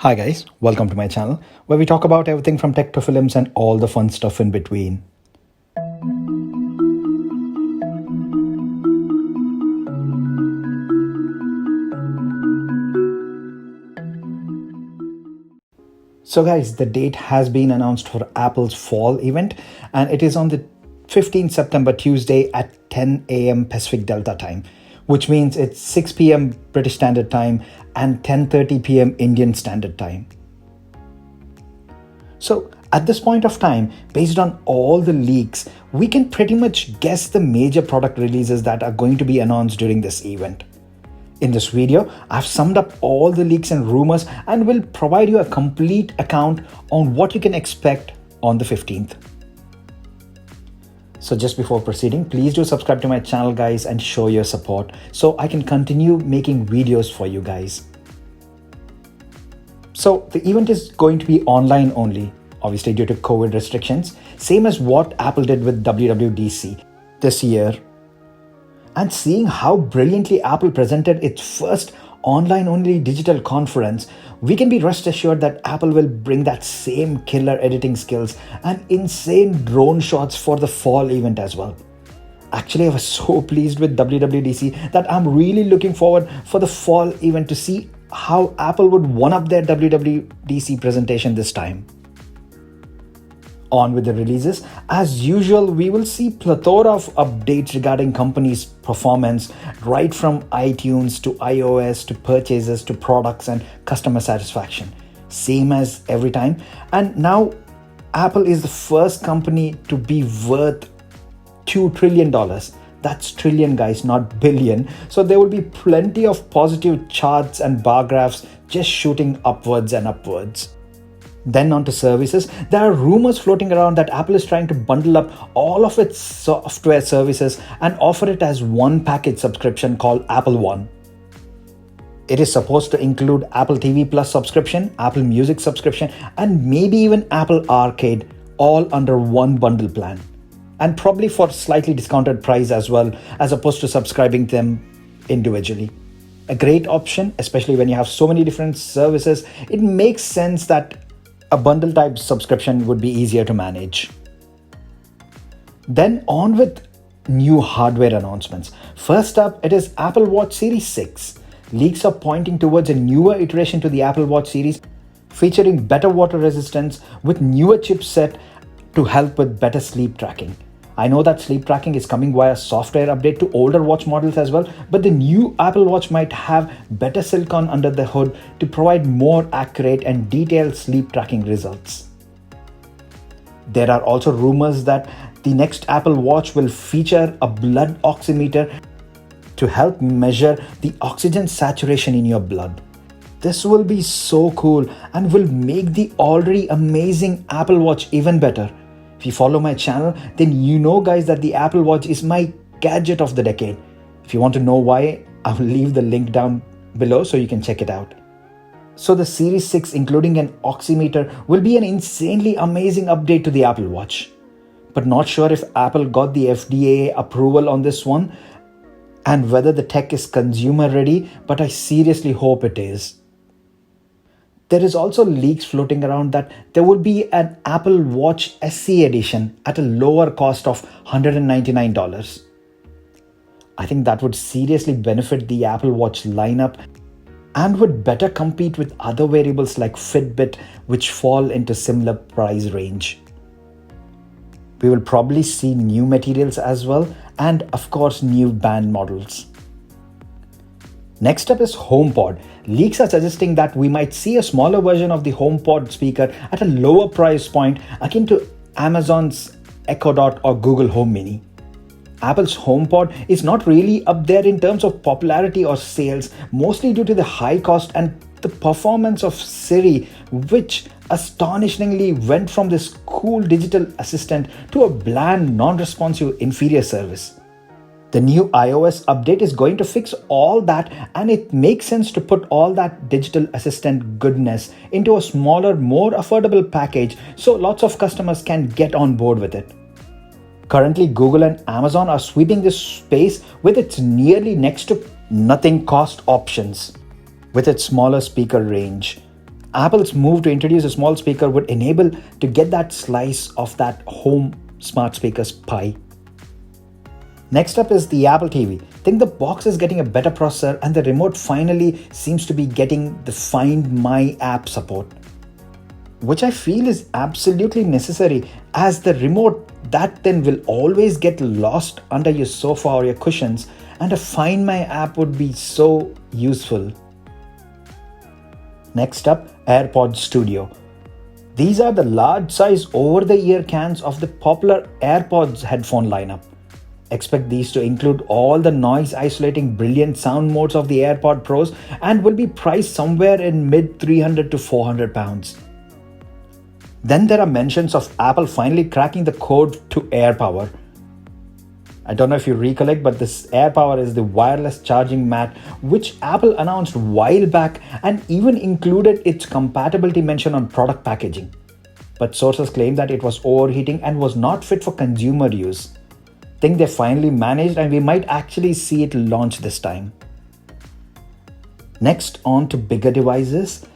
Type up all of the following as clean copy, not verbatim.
Hi guys, welcome to my channel where we talk about everything from tech to films and all the fun stuff in between. So guys, the date has been announced for Apple's fall event and it is on the 15th September Tuesday at 10 a.m. Pacific Delta time, which means it's 6 p.m. British Standard Time and 10:30 p.m. Indian Standard Time. So at this point of time, based on all the leaks, we can pretty much guess the major product releases that are going to be announced during this event. In this video, I've summed up all the leaks and rumors and will provide you a complete account on what you can expect on the 15th. So just before proceeding, please do subscribe to my channel guys and show your support so I can continue making videos for you guys. So the event is going to be online only, obviously due to COVID restrictions, same as what Apple did with WWDC this year. And seeing how brilliantly Apple presented its first online-only digital conference, we can be rest assured that Apple will bring that same killer editing skills and insane drone shots for the fall event as well. Actually, I was so pleased with WWDC that I'm really looking forward for the fall event to see how Apple would one-up their WWDC presentation this time. On with the releases. As usual, we will see plethora of updates regarding company's performance, right from iTunes to iOS to purchases to products and customer satisfaction. Same as every time. And now Apple is the first company to be worth $2 trillion. That's trillion guys, not billion. So there will be plenty of positive charts and bar graphs just shooting upwards and upwards. Then on to services. There are rumors floating around that Apple is trying to bundle up all of its software services and offer it as one package subscription called Apple One. It is supposed to include Apple TV Plus subscription, Apple Music subscription, and maybe even Apple Arcade, all under one bundle plan. And probably for slightly discounted price as well, as opposed to subscribing them individually. A great option, especially when you have so many different services. It makes sense that a bundle type subscription would be easier to manage. Then on with new hardware announcements. First up, it is Apple Watch Series 6. Leaks are pointing towards a newer iteration to the Apple Watch series featuring better water resistance with newer chipset to help with better sleep tracking. I know that sleep tracking is coming via software update to older watch models as well, but the new Apple Watch might have better silicon under the hood to provide more accurate and detailed sleep tracking results. There are also rumors that the next Apple Watch will feature a blood oximeter to help measure the oxygen saturation in your blood. This will be so cool and will make the already amazing Apple Watch even better. If you follow my channel, then you know guys that the Apple Watch is my gadget of the decade. If you want to know why, I will leave the link down below so you can check it out. So the Series 6 including an oximeter will be an insanely amazing update to the Apple Watch. But not sure if Apple got the FDA approval on this one and whether the tech is consumer ready, but I seriously hope it is. There is also leaks floating around that there will be an Apple Watch SE edition at a lower cost of $199. I think that would seriously benefit the Apple Watch lineup and would better compete with other wearables like Fitbit, which fall into similar price range. We will probably see new materials as well, and of course new band models. Next up is HomePod. Leaks are suggesting that we might see a smaller version of the HomePod speaker at a lower price point akin to Amazon's Echo Dot or Google Home Mini. Apple's HomePod is not really up there in terms of popularity or sales, mostly due to the high cost and the performance of Siri, which astonishingly went from this cool digital assistant to a bland, non-responsive inferior service. The new iOS update is going to fix all that, and it makes sense to put all that digital assistant goodness into a smaller, more affordable package so lots of customers can get on board with it. Currently, Google and Amazon are sweeping this space with its nearly next to nothing cost options with its smaller speaker range. Apple's move to introduce a small speaker would enable to get that slice of that home smart speakers pie. Next up is the Apple TV. I think the box is getting a better processor and the remote finally seems to be getting the Find My app support, which I feel is absolutely necessary, as the remote that then will always get lost under your sofa or your cushions, and a Find My app would be so useful. Next up, AirPods Studio. These are the large size over-the-ear cans of the popular AirPods headphone lineup. Expect these to include all the noise isolating brilliant sound modes of the AirPod Pros and will be priced somewhere in mid 300 to 400 pounds. Then there are mentions of Apple finally cracking the code to AirPower. I don't know if you recollect, but this AirPower is the wireless charging mat which Apple announced a while back and even included its compatibility mention on product packaging. But sources claim that it was overheating and was not fit for consumer use. Think they finally managed, and we might actually see it launch this time. Next, on to bigger devices.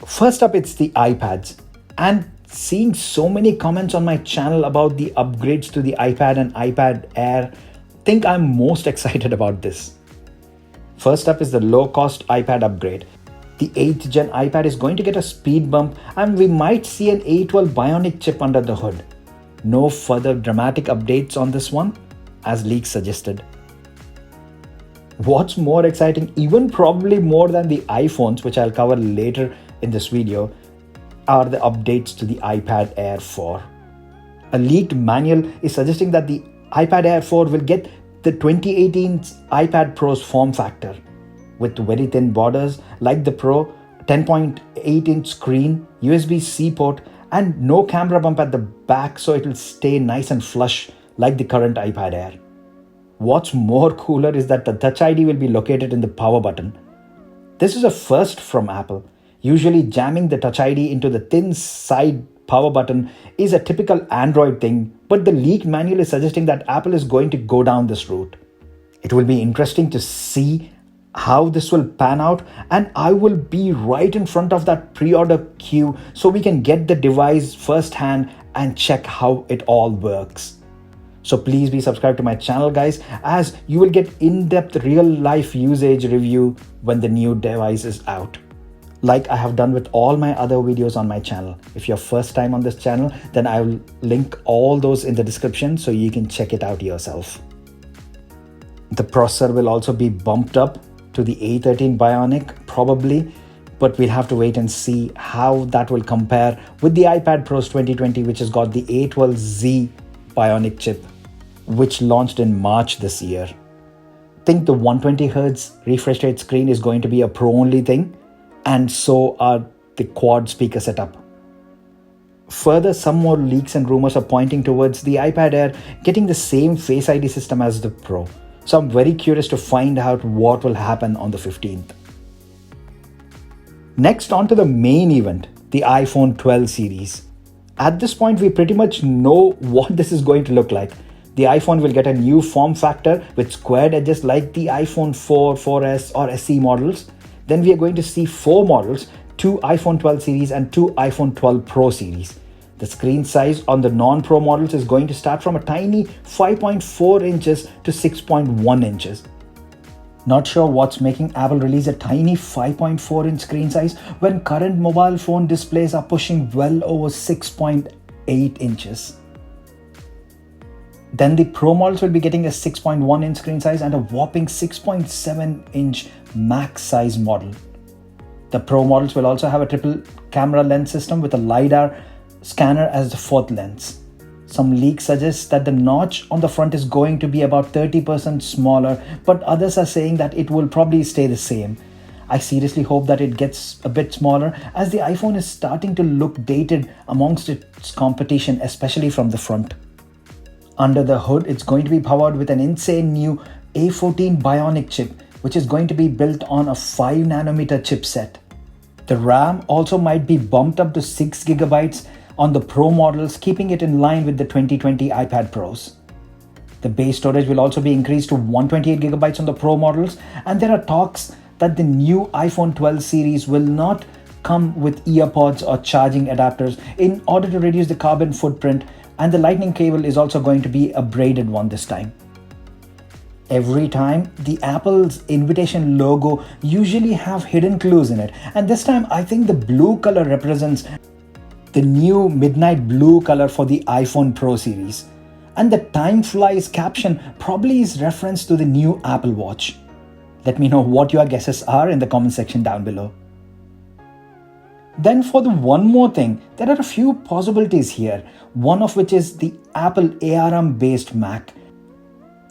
First up, it's the iPads. And seeing so many comments on my channel about the upgrades to the iPad and iPad Air, think I'm most excited about this. First up is the low-cost iPad upgrade. The 8th gen iPad is going to get a speed bump and we might see an A12 Bionic chip under the hood. No further dramatic updates on this one, as leaks suggested. What's more exciting, even probably more than the iPhones, which I'll cover later in this video, are the updates to the iPad Air 4. A leaked manual is suggesting that the iPad Air 4 will get the 2018 iPad Pro's form factor, with very thin borders like the Pro, 10.8-inch screen, USB-C port, and no camera bump at the back, so it will stay nice and flush like the current iPad Air. What's more cooler is that the Touch ID will be located in the power button. This is a first from Apple. Usually jamming the Touch ID into the thin side power button is a typical Android thing, but the leaked manual is suggesting that Apple is going to go down this route. It will be interesting to see how this will pan out, and I will be right in front of that pre-order queue so we can get the device firsthand and check how it all works. So please be subscribed to my channel, guys, as you will get in-depth real-life usage review when the new device is out, like I have done with all my other videos on my channel. If you're first time on this channel, then I will link all those in the description so you can check it out yourself. The processor will also be bumped up to the A13 Bionic, probably, but we'll have to wait and see how that will compare with the iPad Pros 2020, which has got the A12Z Bionic chip, which launched in March this year. I think the 120Hz refresh rate screen is going to be a Pro-only thing, and so are the quad speaker setup. Further, some more leaks and rumors are pointing towards the iPad Air getting the same Face ID system as the Pro. So I'm very curious to find out what will happen on the 15th. Next, on to the main event, the iPhone 12 series. At this point, we pretty much know what this is going to look like. The iPhone will get a new form factor with squared edges like the iPhone 4, 4S or SE models. Then we are going to see 4 models, 2 iPhone 12 series and 2 iPhone 12 Pro series. The screen size on the non-Pro models is going to start from a tiny 5.4 inches to 6.1 inches. Not sure what's making Apple release a tiny 5.4 inch screen size when current mobile phone displays are pushing well over 6.8 inches. Then the Pro models will be getting a 6.1 inch screen size and a whopping 6.7 inch max size model. The Pro models will also have a triple camera lens system with a LiDAR scanner as the 4th lens. Some leaks suggest that the notch on the front is going to be about 30% smaller, but others are saying that it will probably stay the same. I seriously hope that it gets a bit smaller, as the iPhone is starting to look dated amongst its competition, especially from the front. Under the hood, it's going to be powered with an insane new A14 Bionic chip, which is going to be built on a 5nm chipset. The RAM also might be bumped up to 6GB on the Pro models, keeping it in line with the 2020 iPad Pros. The base storage will also be increased to 128GB on the Pro models, and there are talks that the new iPhone 12 series will not come with earpods or charging adapters in order to reduce the carbon footprint, and the lightning cable is also going to be a braided one this time. Every time, the Apple's invitation logo usually have hidden clues in it, and this time I think the blue color represents the new midnight blue color for the iPhone Pro series. And the time flies caption probably is reference to the new Apple Watch. Let me know what your guesses are in the comment section down below. Then for the one more thing, there are a few possibilities here, one of which is the Apple ARM based Mac.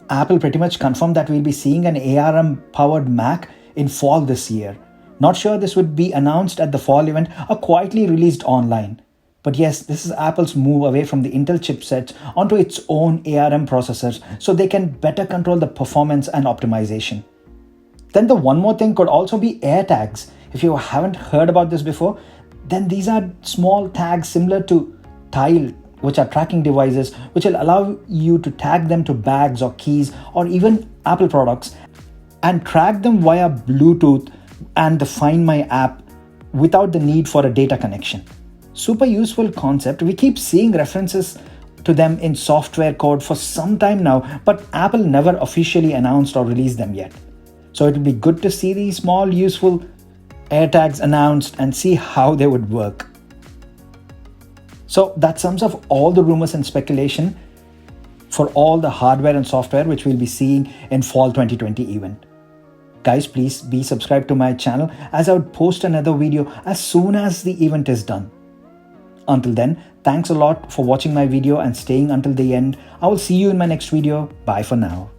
Apple pretty much confirmed that we'll be seeing an ARM powered Mac in fall this year. Not sure this would be announced at the fall event or quietly released online. But yes, this is Apple's move away from the Intel chipsets onto its own ARM processors so they can better control the performance and optimization. Then the one more thing could also be AirTags. If you haven't heard about this before, then these are small tags similar to Tile, which are tracking devices which will allow you to tag them to bags or keys or even Apple products and track them via Bluetooth and the Find My app without the need for a data connection. Super useful concept. We keep seeing references to them in software code for some time now, but Apple never officially announced or released them yet. So it will be good to see these small useful AirTags announced and see how they would work. So that sums up all the rumors and speculation for all the hardware and software which we'll be seeing in fall 2020 event. Guys, please be subscribed to my channel as I would post another video as soon as the event is done. Until then, thanks a lot for watching my video and staying until the end. I will see you in my next video. Bye for now.